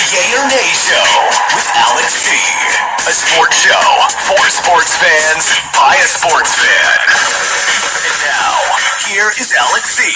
Yay or Nay Show with Alex C. A sports show for sports fans by a sports fan. And now, here is Alex C.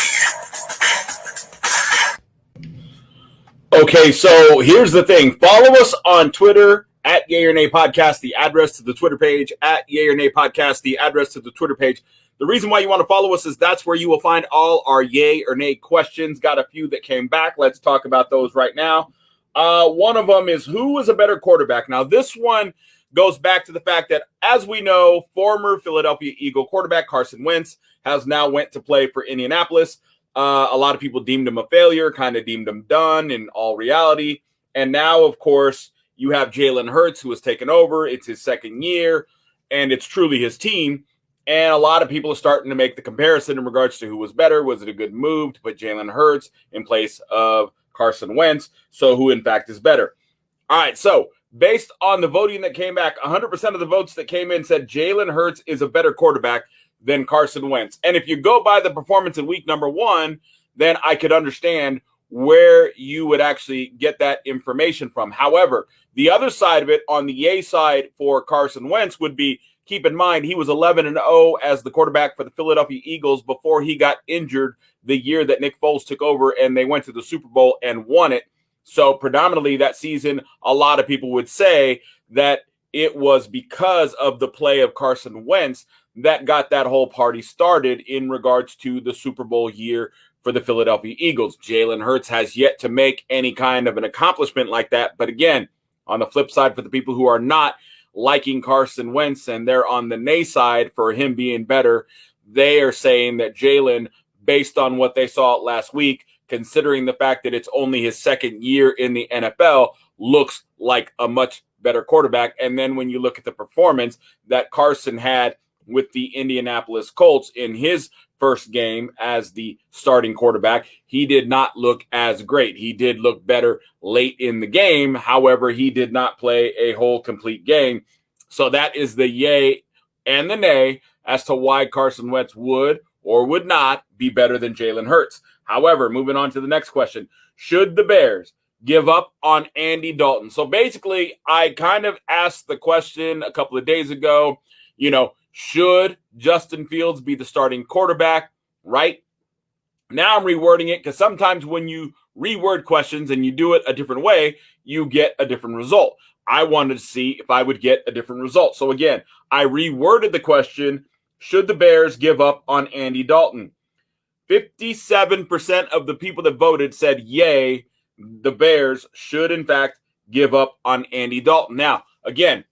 Okay, so here's the thing. Follow us on Twitter at Yay or Nay Podcast, the address to the Twitter page, at Yay or Nay Podcast, the address to the Twitter page. The reason why you want to follow us is that's where you will find all our Yay or Nay questions. Got a few that came back. Let's talk about those right now. One of them is, who is a better quarterback? Now, this one goes back to the fact that, as we know, former Philadelphia Eagle quarterback Carson Wentz has now went to play for Indianapolis. A lot of people deemed him a failure, kind of deemed him done in all reality. And now, of course, you have Jalen Hurts, who has taken over. It's his second year, and it's truly his team. And a lot of people are starting to make the comparison in regards to who was better. Was it a good move to put Jalen Hurts in place of Carson Wentz? So who, in fact, is better? All right, so based on the voting that came back, 100% of the votes that came in said Jalen Hurts is a better quarterback than Carson Wentz. And if you go by the performance in week number 1, then I could understand where you would actually get that information from. However, the other side of it, on the yay side for Carson Wentz, would be, keep in mind, he was 11-0 as the quarterback for the Philadelphia Eagles before he got injured the year that Nick Foles took over and they went to the Super Bowl and won it. So predominantly that season, a lot of people would say that it was because of the play of Carson Wentz that got that whole party started in regards to the Super Bowl year for the Philadelphia Eagles. Jalen Hurts has yet to make any kind of an accomplishment like that. But again, on the flip side, for the people who are not liking Carson Wentz and they're on the nay side for him being better, they are saying that Jalen, based on what they saw last week, considering the fact that it's only his second year in the NFL, looks like a much better quarterback. And then when you look at the performance that Carson had with the Indianapolis Colts in his first game as the starting quarterback, he did not look as great. He did look better late in the game. However, he did not play a whole complete game. So that is the yay and the nay as to why Carson Wentz would or would not be better than Jalen Hurts. However, moving on to the next question, should the Bears give up on Andy Dalton? So basically, I kind of asked the question a couple of days ago, should Justin Fields be the starting quarterback, right? Now I'm rewording it because sometimes when you reword questions and you do it a different way, you get a different result. I wanted to see if I would get a different result. So again, I reworded the question, should the Bears give up on Andy Dalton? 57% of the people that voted said, yay, the Bears should in fact give up on Andy Dalton. Now, again,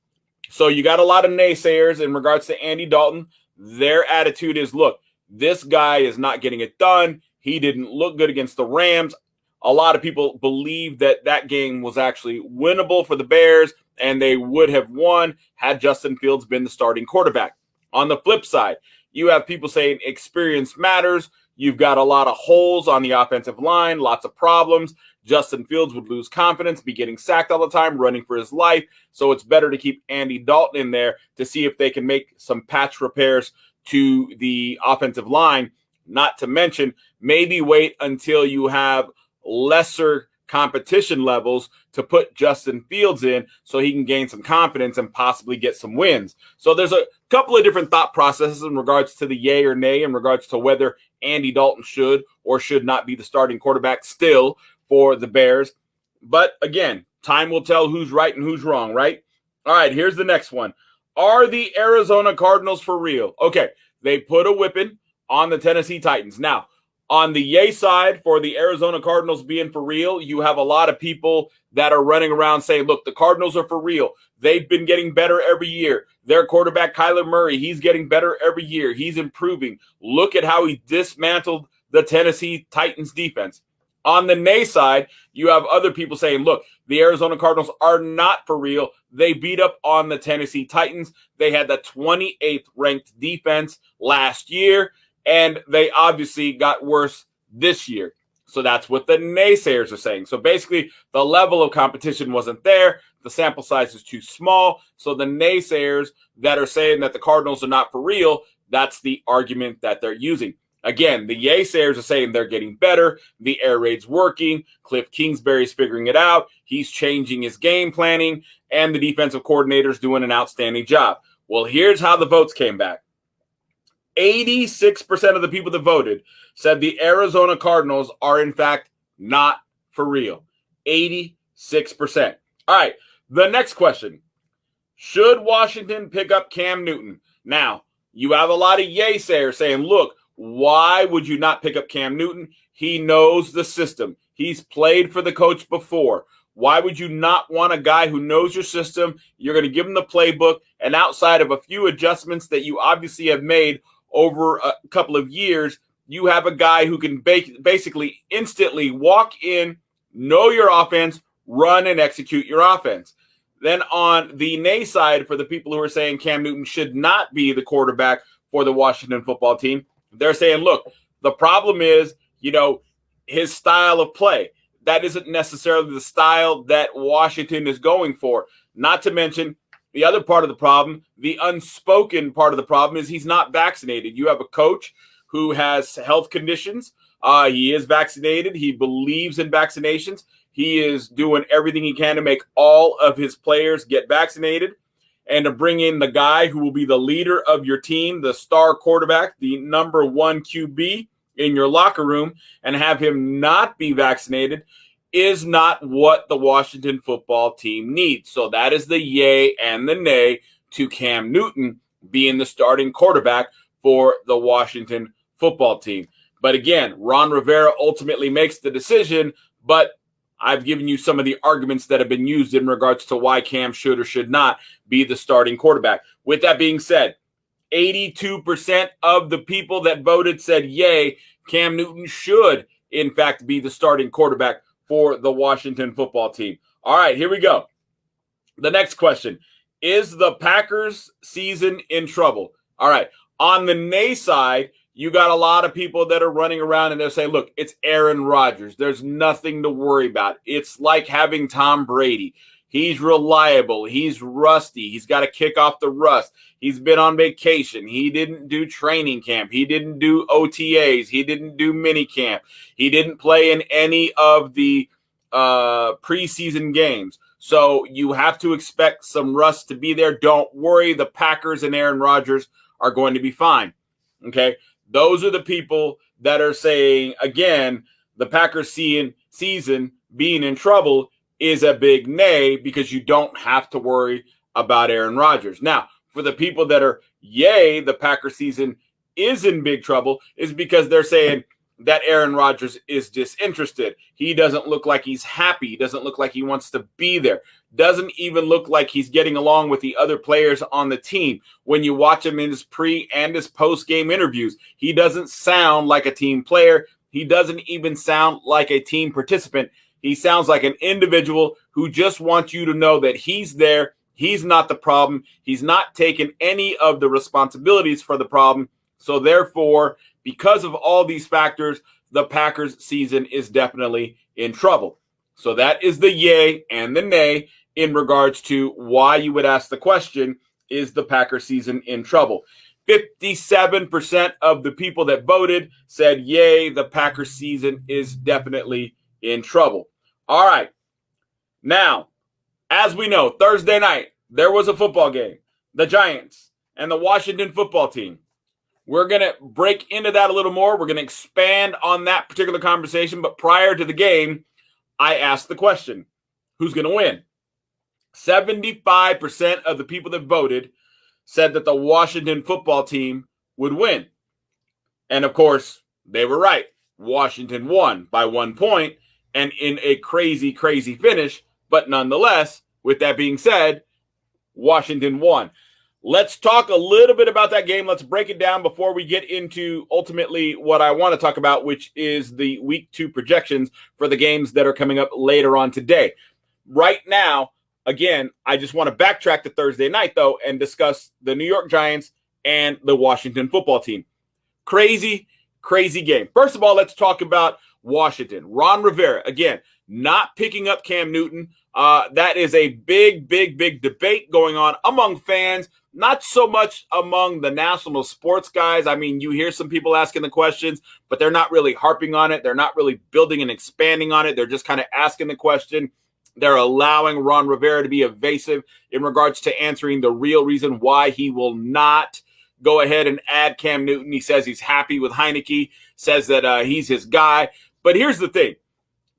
so you got a lot of naysayers in regards to Andy Dalton. Their attitude is, look, this guy is not getting it done. He didn't look good against the Rams. A lot of people believe that that game was actually winnable for the Bears, and they would have won had Justin Fields been the starting quarterback. On the flip side, you have people saying experience matters. You've got a lot of holes on the offensive line, lots of problems. Justin Fields would lose confidence, be getting sacked all the time, running for his life. So it's better to keep Andy Dalton in there to see if they can make some patch repairs to the offensive line. Not to mention, maybe wait until you have lesser competition levels to put Justin Fields in so he can gain some confidence and possibly get some wins. So there's a couple of different thought processes in regards to the yay or nay in regards to whether Andy Dalton should or should not be the starting quarterback still for the Bears. But again, time will tell who's right and who's wrong, right? All right, here's the next one. Are the Arizona Cardinals for real? Okay, they put a whipping on the Tennessee Titans. Now, on the yay side for the Arizona Cardinals being for real, you have a lot of people that are running around saying, look, the Cardinals are for real. They've been getting better every year. Their quarterback, Kyler Murray, he's getting better every year. He's improving. Look at how he dismantled the Tennessee Titans defense. On the nay side, you have other people saying, look, the Arizona Cardinals are not for real. They beat up on the Tennessee Titans. They had the 28th ranked defense last year, and they obviously got worse this year. So that's what the naysayers are saying. So basically, the level of competition wasn't there. The sample size is too small. So the naysayers that are saying that the Cardinals are not for real, that's the argument that they're using. Again, the Yaysayers are saying they're getting better. The air raid's working. Cliff Kingsbury's figuring it out. He's changing his game planning, and the defensive coordinator's doing an outstanding job. Well, here's how the votes came back. 86% of the people that voted said the Arizona Cardinals are, in fact, not for real. 86%. All right, the next question. Should Washington pick up Cam Newton? Now, you have a lot of Yaysayers saying, look, why would you not pick up Cam Newton? He knows the system. He's played for the coach before. Why would you not want a guy who knows your system? You're going to give him the playbook, and outside of a few adjustments that you obviously have made over a couple of years, you have a guy who can basically instantly walk in, know your offense, run and execute your offense. Then on the nay side, for the people who are saying Cam Newton should not be the quarterback for the Washington football team, they're saying, look, the problem is, his style of play. That isn't necessarily the style that Washington is going for. Not to mention the other part of the problem, the unspoken part of the problem, is he's not vaccinated. You have a coach who has health conditions. He is vaccinated. He believes in vaccinations. He is doing everything he can to make all of his players get vaccinated and to bring in the guy who will be the leader of your team, the star quarterback, the number one QB in your locker room, and have him not be vaccinated is not what the Washington football team needs. So that is the yay and the nay to Cam Newton being the starting quarterback for the Washington football team. But again, Ron Rivera ultimately makes the decision, but I've given you some of the arguments that have been used in regards to why Cam should or should not be the starting quarterback. With that being said, 82% of the people that voted said, yay, Cam Newton should, in fact, be the starting quarterback for the Washington football team. All right, here we go. The next question. Is the Packers season in trouble? All right, on the nay side, you got a lot of people that are running around and they're saying, look, it's Aaron Rodgers. There's nothing to worry about. It's like having Tom Brady. He's reliable. He's rusty. He's got to kick off the rust. He's been on vacation. He didn't do training camp. He didn't do OTAs. He didn't do mini camp. He didn't play in any of the preseason games. So you have to expect some rust to be there. Don't worry. The Packers and Aaron Rodgers are going to be fine. Okay. Those are the people that are saying, again, the Packers season being in trouble is a big nay because you don't have to worry about Aaron Rodgers. Now, for the people that are, yay, the Packers season is in big trouble, is because they're saying that Aaron Rodgers is disinterested. He doesn't look like he's happy. He doesn't look like he wants to be there. Doesn't even look like he's getting along with the other players on the team. When you watch him in his pre and his post-game interviews, he doesn't sound like a team player. He doesn't even sound like a team participant. He sounds like an individual who just wants you to know that he's there. He's not the problem. He's not taking any of the responsibilities for the problem. So therefore, because of all these factors, the Packers season is definitely in trouble. So that is the yay and the nay in regards to why you would ask the question, is the Packers season in trouble? 57% of the people that voted said, yay, the Packers season is definitely in trouble. All right. Now, as we know, Thursday night, there was a football game. The Giants and the Washington football team. We're going to break into that a little more. We're going to expand on that particular conversation. But prior to the game, I asked the question, who's going to win? 75% of the people that voted said that the Washington football team would win. And of course, they were right. Washington won by 1 point and in a crazy, crazy finish. But nonetheless, with that being said, Washington won. Let's talk a little bit about that game. Let's break it down before we get into ultimately what I want to talk about, which is the week 2 projections for the games that are coming up later on today. Right now, again, I just want to backtrack to Thursday night, though, and discuss the New York Giants and the Washington football team. Crazy, crazy game. First of all, let's talk about Washington. Ron Rivera, again, not picking up Cam Newton. That is a big, big, big debate going on among fans not so much among the national sports guys. I mean, you hear some people asking the questions, but they're not really harping on it. They're not really building and expanding on it. They're just kind of asking the question. They're allowing Ron Rivera to be evasive in regards to answering the real reason why he will not go ahead and add Cam Newton. He says he's happy with Heinicke, says that he's his guy. But here's the thing.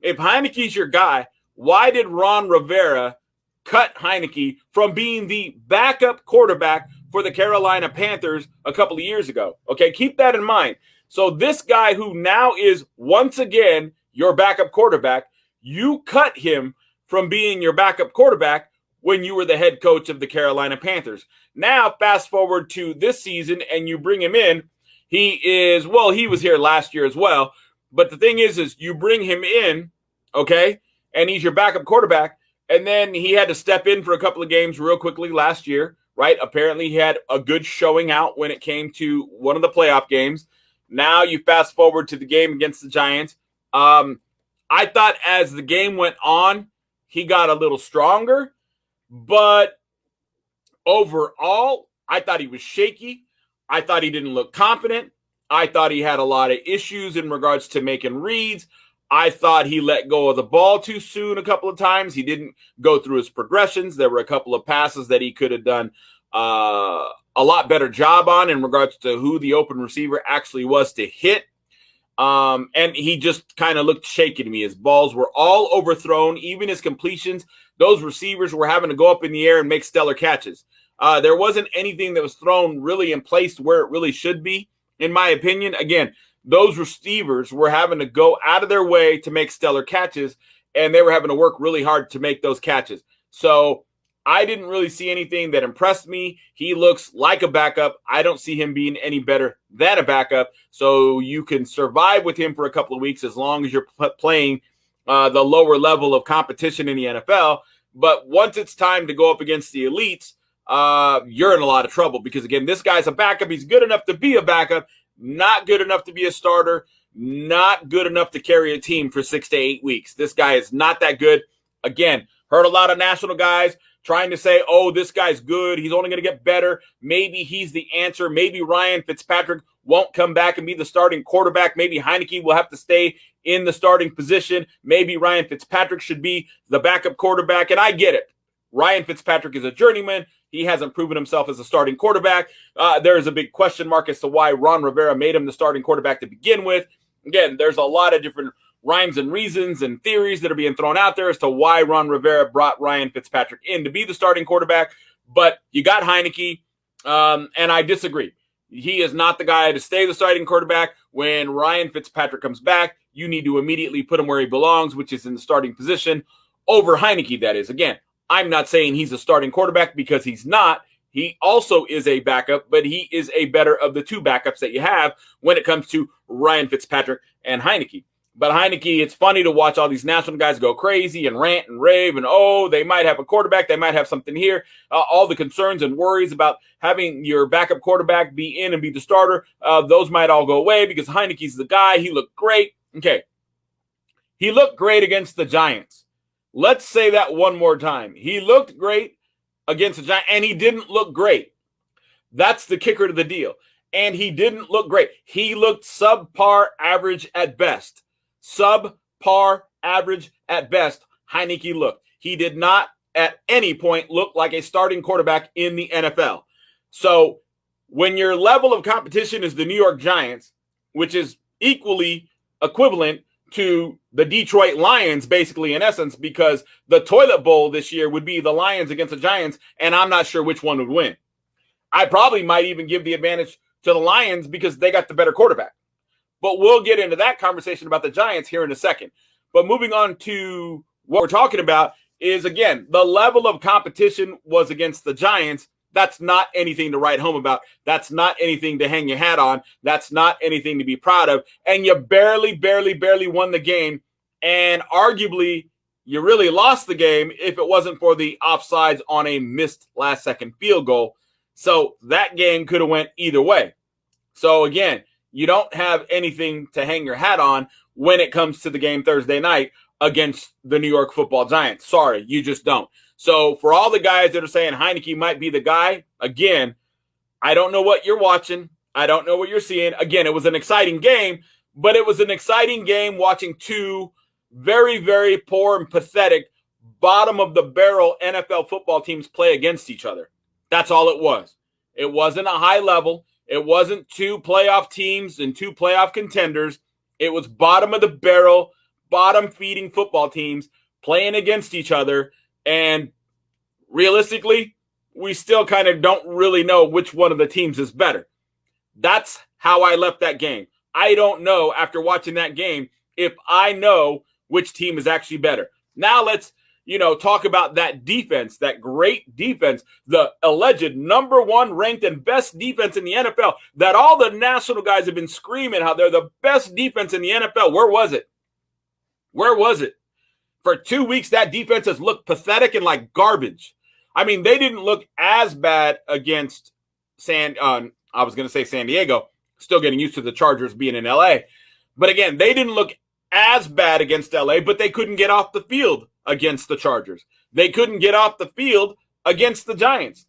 If Heinicke's your guy, why did Ron Rivera cut Heinicke from being the backup quarterback for the Carolina Panthers a couple of years ago? Okay, keep that in mind. So this guy who now is once again your backup quarterback, you cut him from being your backup quarterback when you were the head coach of the Carolina Panthers. Now, fast forward to this season and you bring him in. He was here last year as well. But the thing is you bring him in, okay, and he's your backup quarterback, and then he had to step in for a couple of games real quickly last year, right? Apparently he had a good showing out when it came to one of the playoff games. Now you fast forward to the game against the Giants. I thought as the game went on, he got a little stronger, but overall, I thought he was shaky. I thought he didn't look confident. I thought he had a lot of issues in regards to making reads. I thought he let go of the ball too soon a couple of times. He didn't go through his progressions. There were a couple of passes that he could have done a lot better job on in regards to who the open receiver actually was to hit. And he just kind of looked shaky to me. His balls were all overthrown, even his completions. Those receivers were having to go up in the air and make stellar catches. There wasn't anything that was thrown really in place where it really should be. In my opinion, again, those receivers were having to go out of their way to make stellar catches, and they were having to work really hard to make those catches. So I didn't really see anything that impressed me. He looks like a backup. I don't see him being any better than a backup. So you can survive with him for a couple of weeks as long as you're playing the lower level of competition in the NFL. But once it's time to go up against the elites, you're in a lot of trouble because, again, this guy's a backup. He's good enough to be a backup, not good enough to be a starter, not good enough to carry a team for 6 to 8 weeks. This guy is not that good. Again, heard a lot of national guys trying to say, oh, this guy's good. He's only going to get better. Maybe he's the answer. Maybe Ryan Fitzpatrick won't come back and be the starting quarterback. Maybe Heinicke will have to stay in the starting position. Maybe Ryan Fitzpatrick should be the backup quarterback. And I get it. Ryan Fitzpatrick is a journeyman. He hasn't proven himself as a starting quarterback. There is a big question mark as to why Ron Rivera made him the starting quarterback to begin with. Again, there's a lot of different rhymes and reasons and theories that are being thrown out there as to why Ron Rivera brought Ryan Fitzpatrick in to be the starting quarterback. But you got Heinicke, and I disagree. He is not the guy to stay the starting quarterback. When Ryan Fitzpatrick comes back, you need to immediately put him where he belongs, which is in the starting position, over Heinicke, that is. Again, I'm not saying he's a starting quarterback because he's not. He also is a backup, but he is a better of the two backups that you have when it comes to Ryan Fitzpatrick and Heinicke. But Heinicke, it's funny to watch all these national guys go crazy and rant and rave and, oh, they might have a quarterback. They might have something here. All the concerns and worries about having your backup quarterback be in and be the starter, those might all go away because Heinicke's the guy. He looked great. Okay. He looked great against the Giants. Let's say that one more time. He looked great against the Giants, and he didn't look great. That's the kicker to the deal. And he didn't look great. He looked subpar average at best. Subpar average at best, Heinicke looked. He did not at any point look like a starting quarterback in the NFL. So when your level of competition is the New York Giants, which is equally equivalent to the Detroit Lions, basically, in essence, because the toilet bowl this year would be the Lions against the Giants, and I'm not sure which one would win. I probably might even give the advantage to the Lions because they got the better quarterback. But we'll get into that conversation about the Giants here in a second. But moving on to what we're talking about is, again, the level of competition was against the Giants. That's not anything to write home about. That's not anything to hang your hat on. That's not anything to be proud of. And you barely won the game. And arguably, you really lost the game if it wasn't for the offsides on a missed last-second field goal. So that game could have went either way. So, again, you don't have anything to hang your hat on when it comes to the game Thursday night against the New York Football Giants. Sorry, you just don't. So for all the guys that are saying Heinicke might be the guy, again, I don't know what you're watching. I don't know what you're seeing. Again, it was an exciting game, but it was an exciting game watching two very, very poor and pathetic bottom of the barrel NFL football teams play against each other. That's all it was. It wasn't a high level. It wasn't two playoff teams and two playoff contenders. It was bottom of the barrel, bottom feeding football teams playing against each other. And realistically, we still kind of don't really know which one of the teams is better. That's how I left that game. I don't know after watching that game if I know which team is actually better. Now let's, talk about that defense, that great defense, the alleged number one ranked and best defense in the NFL that all the national guys have been screaming how they're the best defense in the NFL. Where was it? Where was it? For 2 weeks, that defense has looked pathetic and like garbage. I mean, they didn't look as bad against San Diego, still getting used to the Chargers being in LA. But again, they didn't look as bad against LA, but they couldn't get off the field against the Chargers. They couldn't get off the field against the Giants.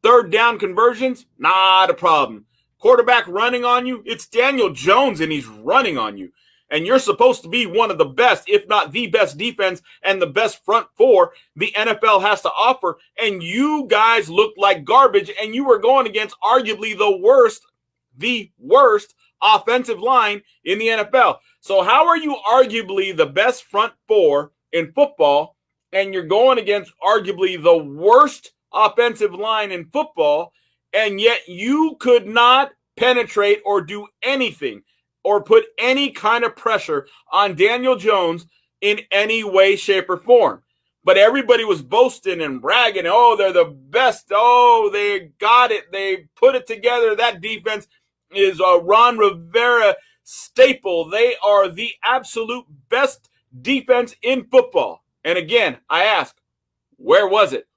Third down conversions, not a problem. Quarterback running on you, it's Daniel Jones and he's running on you. And you're supposed to be one of the best, if not the best defense and the best front four the NFL has to offer. And you guys looked like garbage, and you were going against arguably the worst offensive line in the NFL. So how are you arguably the best front four in football, and you're going against arguably the worst offensive line in football, and yet you could not penetrate or do anything or put any kind of pressure on Daniel Jones in any way, shape, or form? But everybody was boasting and bragging, oh, they're the best. Oh, they got it. They put it together. That defense is a Ron Rivera staple. They are the absolute best defense in football. And again, I ask, where was it?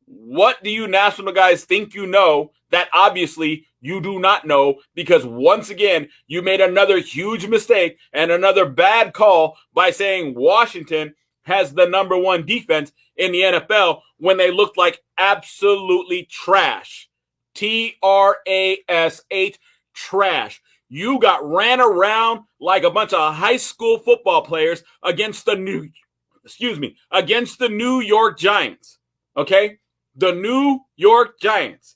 What do you national guys think you know that obviously you do not know? Because once again, you made another huge mistake and another bad call by saying Washington has the number one defense in the NFL when they looked like absolutely trash. Trash, trash. You got ran around like a bunch of high school football players against the New York Giants. Okay? The New York Giants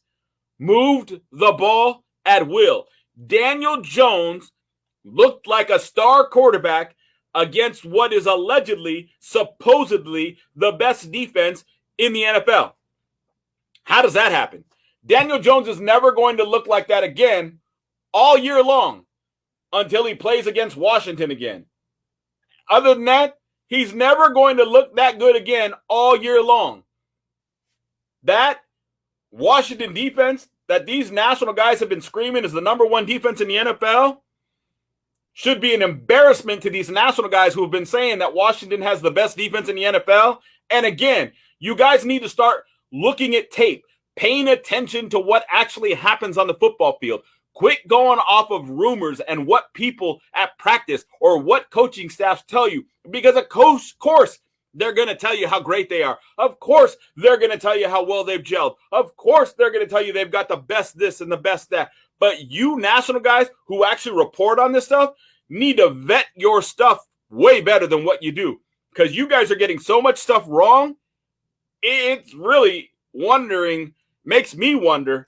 moved the ball at will. Daniel Jones looked like a star quarterback against what is allegedly, supposedly, the best defense in the NFL. How does that happen? Daniel Jones is never going to look like that again all year long until he plays against Washington again. Other than that, he's never going to look that good again all year long. That Washington defense that these national guys have been screaming is the number one defense in the NFL should be an embarrassment to these national guys who have been saying that Washington has the best defense in the NFL. And again, you guys need to start looking at tape, paying attention to what actually happens on the football field. Quit going off of rumors and what people at practice or what coaching staffs tell you. Because of course, they're going to tell you how great they are. Of course, they're going to tell you how well they've gelled. Of course, they're going to tell you they've got the best this and the best that. But you national guys who actually report on this stuff need to vet your stuff way better than what you do. Because you guys are getting so much stuff wrong. It's really makes me wonder,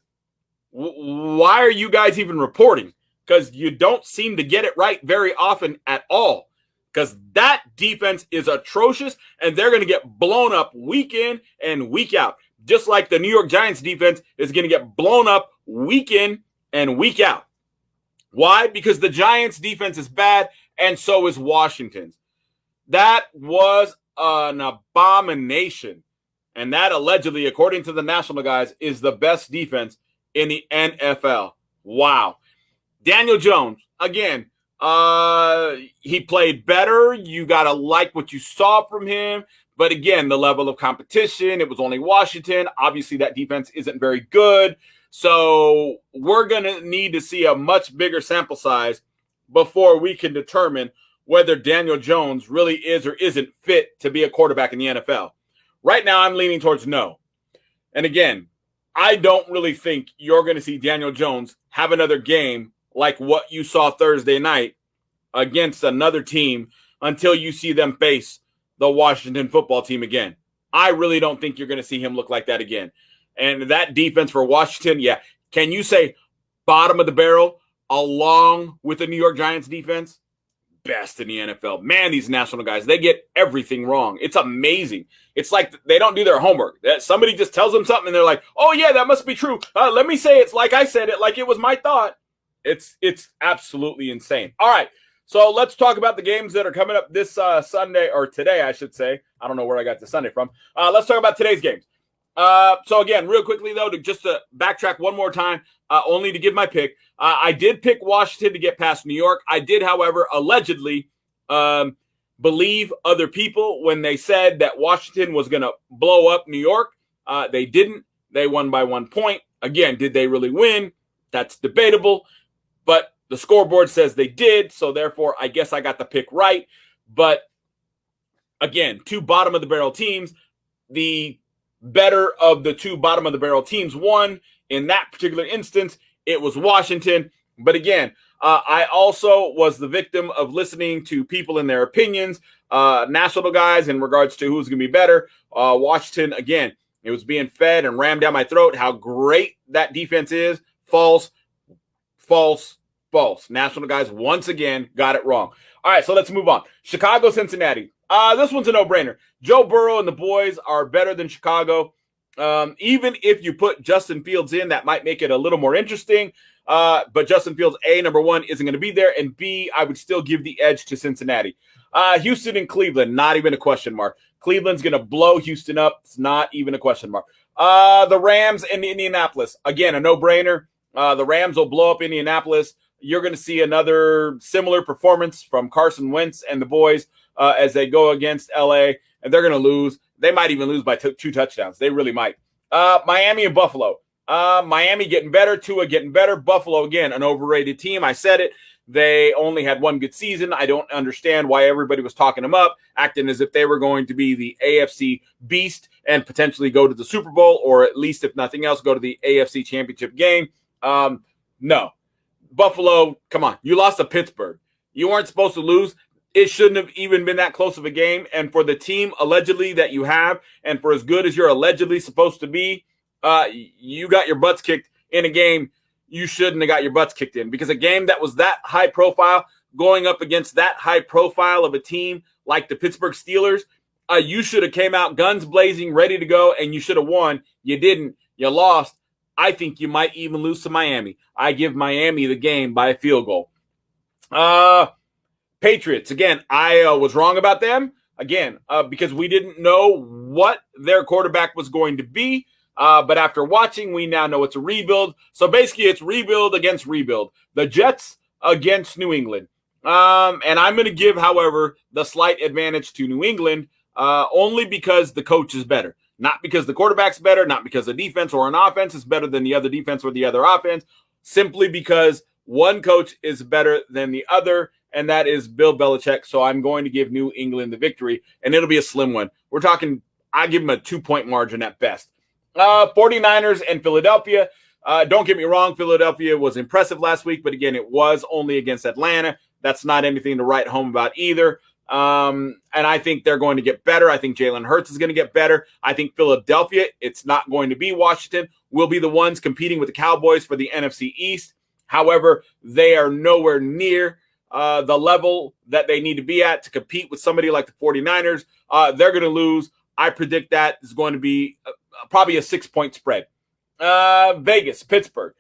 why are you guys even reporting? Because you don't seem to get it right very often at all. Because that defense is atrocious, and they're going to get blown up week in and week out. Just like the New York Giants defense is going to get blown up week in and week out. Why? Because the Giants defense is bad, and so is Washington's. That was an abomination. And that allegedly, according to the national guys, is the best defense in the NFL. Wow. Daniel Jones, again, he played better. You got to like what you saw from him. But again, the level of competition, it was only Washington. Obviously, that defense isn't very good. So we're going to need to see a much bigger sample size before we can determine whether Daniel Jones really is or isn't fit to be a quarterback in the NFL. Right now, I'm leaning towards no. And again, I don't really think you're going to see Daniel Jones have another game like what you saw Thursday night against another team until you see them face the Washington football team again. I really don't think you're going to see him look like that again. And that defense for Washington, yeah. Can you say bottom of the barrel along with the New York Giants defense? Best in the NFL. Man, these national guys, they get everything wrong. It's amazing. It's like they don't do their homework. Somebody just tells them something and they're like, oh, yeah, that must be true. Let me say it's like I said it, like it was my thought. It's absolutely insane. All right, so let's talk about the games that are coming up this Sunday, or today, I should say. I don't know where I got the Sunday from. Let's talk about today's games. So again, real quickly, though, to backtrack one more time, only to give my pick. I did pick Washington to get past New York. I did, however, allegedly believe other people when they said that Washington was going to blow up New York. They didn't. They won by 1 point. Again, did they really win? That's debatable. But the scoreboard says they did, so therefore I guess I got the pick right. But again, two bottom-of-the-barrel teams. The better of the two bottom-of-the-barrel teams won. In that particular instance, it was Washington. But again, I also was the victim of listening to people and their opinions, national guys, in regards to who's going to be better. Washington, again, it was being fed and rammed down my throat how great that defense is. False. National guys, once again, got it wrong. All right, so let's move on. Chicago, Cincinnati. This one's a no-brainer. Joe Burrow and the boys are better than Chicago. Even if you put Justin Fields in, that might make it a little more interesting. But Justin Fields, A, number one, isn't going to be there. And B, I would still give the edge to Cincinnati. Houston and Cleveland, not even a question mark. Cleveland's going to blow Houston up. It's not even a question mark. The Rams and Indianapolis. Again, a no-brainer. The Rams will blow up Indianapolis. You're going to see another similar performance from Carson Wentz and the boys as they go against LA, and they're going to lose. They might even lose by 2 touchdowns. They really might. Miami and Buffalo. Miami getting better. Tua getting better. Buffalo, again, an overrated team. I said it. They only had one good season. I don't understand why everybody was talking them up, acting as if they were going to be the AFC beast and potentially go to the Super Bowl, or at least, if nothing else, go to the AFC championship game. No. Buffalo, come on. You lost to Pittsburgh. You weren't supposed to lose. It shouldn't have even been that close of a game. And for the team, allegedly, that you have, and for as good as you're allegedly supposed to be, you got your butts kicked in a game you shouldn't have got your butts kicked in. Because a game that was that high profile, going up against that high profile of a team like the Pittsburgh Steelers, you should have came out guns blazing, ready to go, and you should have won. You didn't. You lost. I think you might even lose to Miami. I give Miami the game by a field goal. Patriots, again, I was wrong about them, again, because we didn't know what their quarterback was going to be. But after watching, we now know it's a rebuild. So basically, it's rebuild against rebuild. The Jets against New England. And I'm going to give, however, the slight advantage to New England only because the coach is better. Not because the quarterback's better, not because the defense or an offense is better than the other defense or the other offense, simply because one coach is better than the other, and that is Bill Belichick. So I'm going to give New England the victory, and it'll be a slim one. We're talking, I give them a 2-point margin at best. 49ers and Philadelphia. Don't get me wrong, Philadelphia was impressive last week, but again, it was only against Atlanta. That's not anything to write home about either. And I think they're going to get better. I think Jalen Hurts is going to get better. I think Philadelphia, it's not going to be Washington, will be the ones competing with the Cowboys for the NFC East. However, they are nowhere near the level that they need to be at to compete with somebody like the 49ers. They're going to lose. I predict that is going to be probably a 6-point spread. Vegas, Pittsburgh.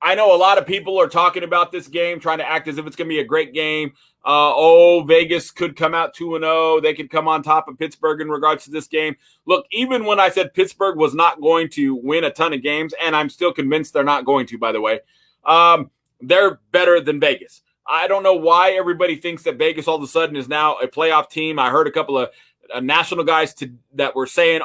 I know a lot of people are talking about this game, trying to act as if it's going to be a great game. Vegas could come out 2-0. They could come on top of Pittsburgh in regards to this game. Look, even when I said Pittsburgh was not going to win a ton of games, and I'm still convinced they're not going to, by the way, they're better than Vegas. I don't know why everybody thinks that Vegas all of a sudden is now a playoff team. I heard a couple of national guys that were saying,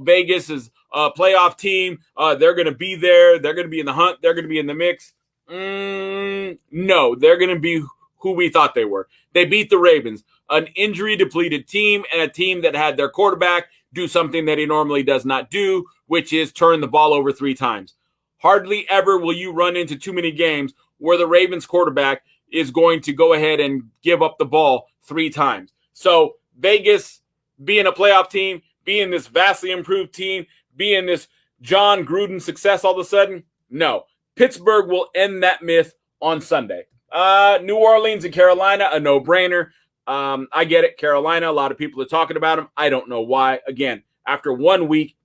Vegas is a playoff team. They're going to be there. They're going to be in the hunt. They're going to be in the mix. No, they're going to be who we thought they were. They beat the Ravens, an injury-depleted team and a team that had their quarterback do something that he normally does not do, which is turn the ball over 3 times. Hardly ever will you run into too many games where the Ravens quarterback is going to go ahead and give up the ball 3 times. So Vegas, being a playoff team, being this vastly improved team, being this John Gruden success all of a sudden, no. Pittsburgh will end that myth on Sunday. New Orleans and Carolina, a no-brainer. I get it. Carolina, a lot of people are talking about them. I don't know why. Again, after 1 week,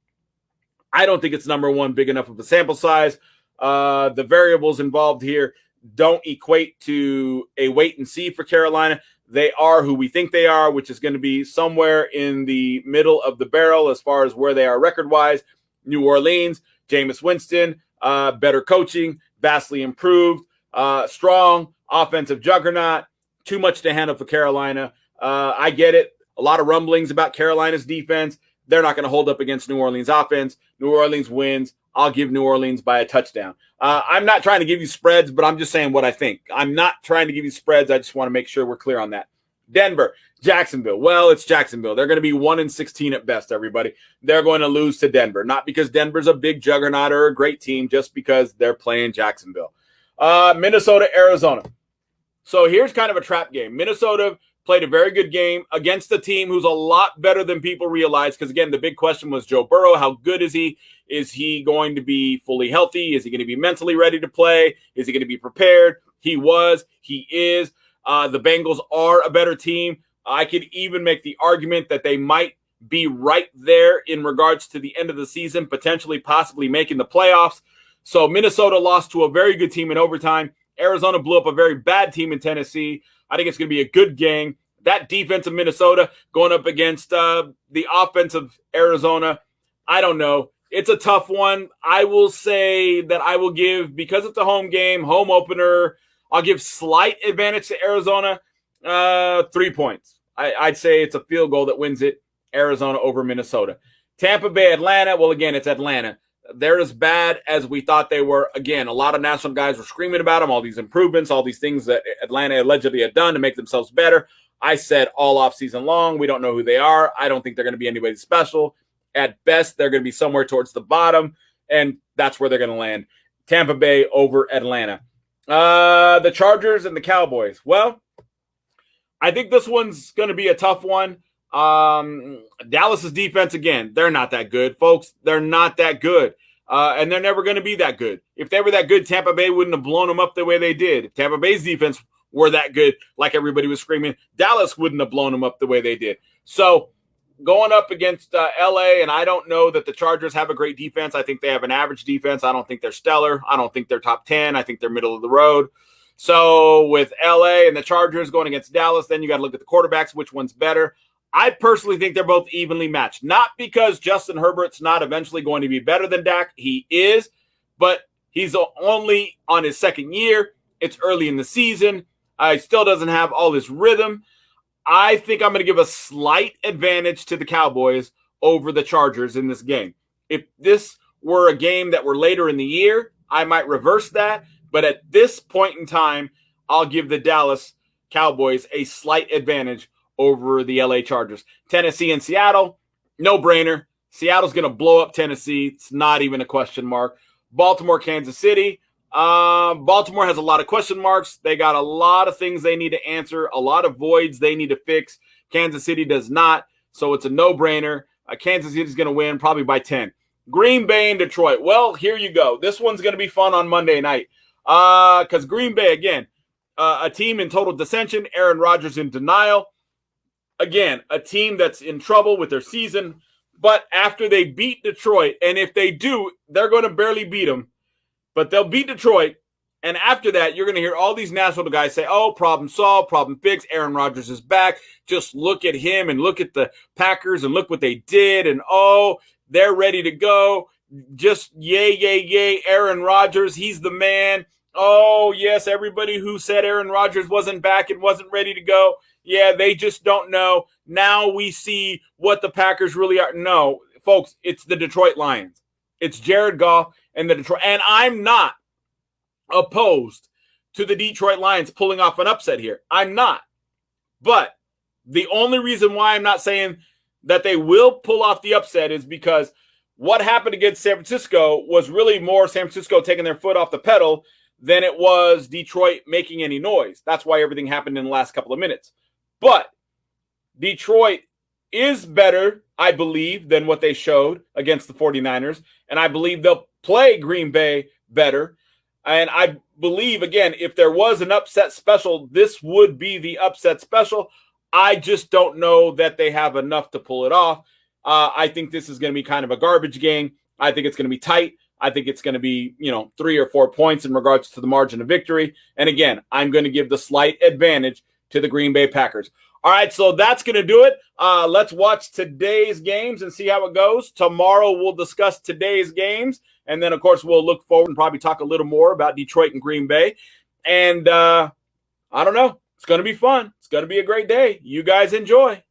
I don't think it's number one big enough of a sample size. The variables involved here don't equate to a wait and see for Carolina. They are who we think they are, which is going to be somewhere in the middle of the barrel as far as where they are record-wise. New Orleans, Jameis Winston, better coaching, vastly improved, strong offensive juggernaut, too much to handle for Carolina. I get it. A lot of rumblings about Carolina's defense. They're not going to hold up against New Orleans offense. New Orleans wins. I'll give New Orleans by a touchdown. I'm not trying to give you spreads, but I'm just saying what I think. I'm not trying to give you spreads. I just want to make sure we're clear on that. Denver, Jacksonville. Well, it's Jacksonville. They're going to be 1-16 at best, everybody. They're going to lose to Denver. Not because Denver's a big juggernaut or a great team, just because they're playing Jacksonville. Minnesota, Arizona. So here's kind of a trap game. Minnesota played a very good game against a team who's a lot better than people realize. Because, again, the big question was Joe Burrow. How good is he? Is he going to be fully healthy? Is he going to be mentally ready to play? Is he going to be prepared? He was. He is. The Bengals are a better team. I could even make the argument that they might be right there in regards to the end of the season, potentially possibly making the playoffs. So Minnesota lost to a very good team in overtime. Arizona blew up a very bad team in Tennessee. I think it's going to be a good game. That defense of Minnesota going up against the offense of Arizona, I don't know. It's a tough one. I will say that I will give, because it's a home game, home opener, I'll give slight advantage to Arizona, 3 points. I'd say it's a field goal that wins it, Arizona over Minnesota. Tampa Bay, Atlanta, well, again, it's Atlanta. They're as bad as we thought they were. Again, a lot of national guys were screaming about them, all these improvements, all these things that Atlanta allegedly had done to make themselves better. I said all offseason long, we don't know who they are. I don't think they're going to be anybody special. At best, they're going to be somewhere towards the bottom, and that's where they're going to land. Tampa Bay over Atlanta. The Chargers and the Cowboys. Well, I think this one's going to be a tough one. Dallas's defense, again, they're not that good, folks. They're not that good. And they're never going to be that good. If they were that good, Tampa Bay wouldn't have blown them up the way they did. If Tampa Bay's defense were that good, like everybody was screaming, Dallas wouldn't have blown them up the way they did. So going up against LA, and I don't know that the Chargers have a great defense. I think they have an average defense. I don't think they're stellar. I don't think they're top 10. I think they're middle of the road. So with LA and the Chargers going against Dallas, then you got to look at the quarterbacks, which one's better. I personally think they're both evenly matched. Not because Justin Herbert's not eventually going to be better than Dak. He is, but he's only on his second year. It's early in the season. He still doesn't have all his rhythm. I think I'm going to give a slight advantage to the Cowboys over the Chargers in this game. If this were a game that were later in the year, I might reverse that. But at this point in time, I'll give the Dallas Cowboys a slight advantage over the LA Chargers. Tennessee and Seattle, no brainer. Seattle's going to blow up Tennessee. It's not even a question mark. Baltimore, Kansas City. Baltimore has a lot of question marks. They got a lot of things they need to answer, a lot of voids they need to fix. Kansas City does not, so it's a no-brainer. Kansas City's going to win probably by 10. Green Bay and Detroit. Well, here you go. This one's going to be fun on Monday night because Green Bay, again, a team in total dissension. Aaron Rodgers in denial. Again, a team that's in trouble with their season. But after they beat Detroit, and if they do, they're going to barely beat them. But they'll beat Detroit, and after that, you're going to hear all these national guys say, oh, problem solved, problem fixed, Aaron Rodgers is back. Just look at him and look at the Packers and look what they did, and oh, they're ready to go. Just yay, yay, yay, Aaron Rodgers, he's the man. Oh, yes, everybody who said Aaron Rodgers wasn't back and wasn't ready to go, yeah, they just don't know. Now we see what the Packers really are. No, folks, it's the Detroit Lions. It's Jared Goff and the Detroit. And I'm not opposed to the Detroit Lions pulling off an upset here. I'm not. But the only reason why I'm not saying that they will pull off the upset is because what happened against San Francisco was really more San Francisco taking their foot off the pedal than it was Detroit making any noise. That's why everything happened in the last couple of minutes. But Detroit is better, I believe, than what they showed against the 49ers. And I believe they'll play Green Bay better. And I believe, again, if there was an upset special, this would be the upset special. I just don't know that they have enough to pull it off. I think this is going to be kind of a garbage game. I think it's going to be tight. I think it's going to be, 3 or 4 points in regards to the margin of victory. And again, I'm going to give the slight advantage to the Green Bay Packers. All right, so that's going to do it. Let's watch today's games and see how it goes. Tomorrow we'll discuss today's games. And then, of course, we'll look forward and probably talk a little more about Detroit and Green Bay. And I don't know. It's going to be fun. It's going to be a great day. You guys enjoy.